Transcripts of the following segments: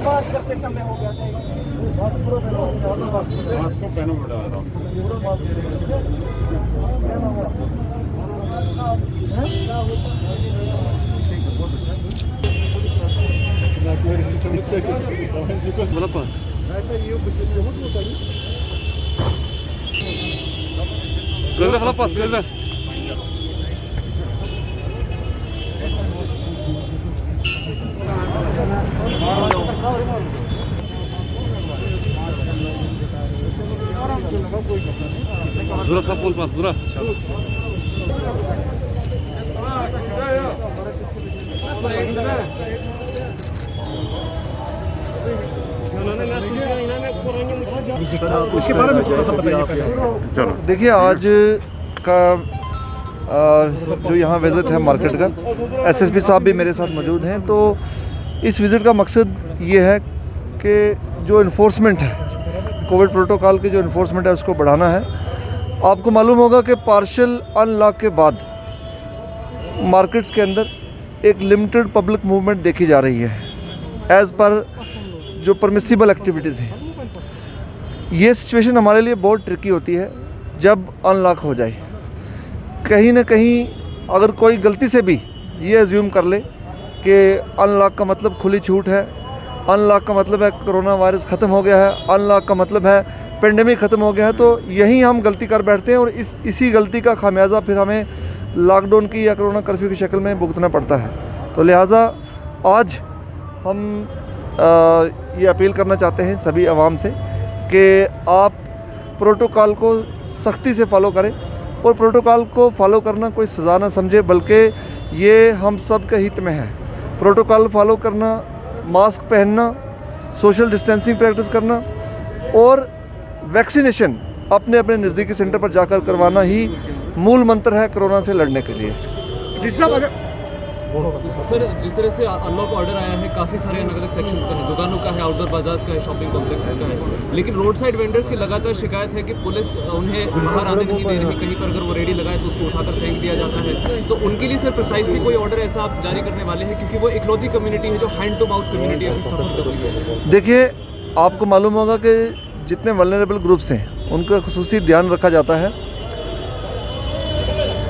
बात करते समय हो गया था Zura kapol pat, Zura. इसके बारे में थोड़ा सा बताइए। चलो देखिए, आज का जो यहाँ विज़िट है मार्केट का, एसएसपी साहब भी मेरे साथ मौजूद हैं। तो इस विज़िट का मकसद ये है कि जो इन्फोर्समेंट है, कोविड प्रोटोकॉल की जो इन्फोर्समेंट है उसको बढ़ाना है। आपको मालूम होगा कि पार्शियल अनलॉक के बाद मार्केट्स के अंदर एक लिमिटेड पब्लिक मूवमेंट देखी जा रही है एज़ पर जो परमिसिबल एक्टिविटीज़ हैं। ये सिचुएशन हमारे लिए बहुत ट्रिकी होती है जब अनलॉक हो जाए। कहीं ना कहीं अगर कोई गलती से भी ये एज्यूम कर ले कि अनलॉक का मतलब खुली छूट है, अनलॉक का मतलब है कोरोना वायरस ख़त्म हो गया है, अनलॉक का मतलब है पेंडेमिक ख़त्म हो गया है, तो यही हम गलती कर बैठते हैं और इसी गलती का खामियाजा फिर हमें लॉकडाउन की या कोरोना कर्फ्यू की शक्ल में भुगतना पड़ता है। तो लिहाजा आज हम ये अपील करना चाहते हैं सभी आवाम से कि आप प्रोटोकॉल को सख्ती से फॉलो करें और प्रोटोकॉल को फॉलो करना कोई सज़ा ना समझे, बल्कि ये हम सब के हित में है। प्रोटोकॉल फॉलो करना, मास्क पहनना, सोशल डिस्टेंसिंग प्रैक्टिस करना और वैक्सीनेशन अपने अपने नज़दीकी सेंटर पर जाकर करवाना ही मूल मंत्र है कोरोना से लड़ने के लिए। सर, जिस तरह से अनलॉक ऑर्डर आया है, काफ़ी सारे अलग अलग सेक्शंस का है, दुकानों का है, आउटडोर बाजार का है, शॉपिंग कॉम्प्लेक्सेस का है, लेकिन रोड साइड वेंडर्स की लगातार शिकायत है कि पुलिस उन्हें बाहर आने नहीं दे रही। कहीं पर अगर वो रेडी लगाए तो उसको उठाकर फेंक दिया जाता है। तो उनके लिए सर प्रिसाइसली कोई ऑर्डर ऐसा आप जारी करने वाले हैं, क्योंकि वो इकलौती कम्युनिटी है जो हैंड टू माउथ कम्युनिटी अभी सफर कर रही है। देखिए, आपको मालूम होगा कि जितने वल्नरेबल ग्रुप्स हैं उनका खुसूसी ध्यान रखा जाता है।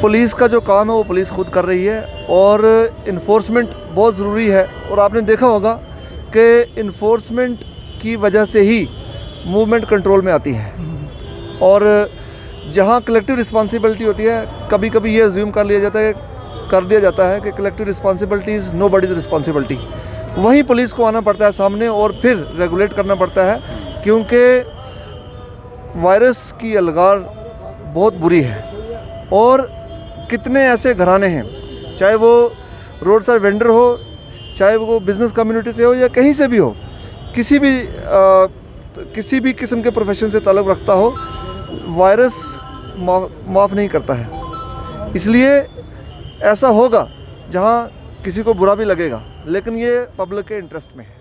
पुलिस का जो काम है वो पुलिस खुद कर रही है और इन्फोर्समेंट बहुत ज़रूरी है। और आपने देखा होगा कि इन्फोर्समेंट की वजह से ही मूवमेंट कंट्रोल में आती है। और जहाँ कलेक्टिव रिस्पॉन्सिबिलिटी होती है, कभी कभी ये अज्यूम कर दिया जाता है कि कलेक्टिव रिस्पॉन्सिबिलिटी इज़ नोबडीज़ रिस्पॉन्सिबिलिटी। वहीं पुलिस को आना पड़ता है सामने और फिर रेगुलेट करना पड़ता है, क्योंकि वायरस की अलगार बहुत बुरी है। और कितने ऐसे घराने हैं, चाहे वो रोड साइड वेंडर हो, चाहे वो बिज़नेस कम्युनिटी से हो या कहीं से भी हो, किसी भी किस्म के प्रोफेशन से ताल्लुक़ रखता हो, वायरस माफ़ नहीं करता है। इसलिए ऐसा होगा जहां किसी को बुरा भी लगेगा, लेकिन ये पब्लिक के इंटरेस्ट में है।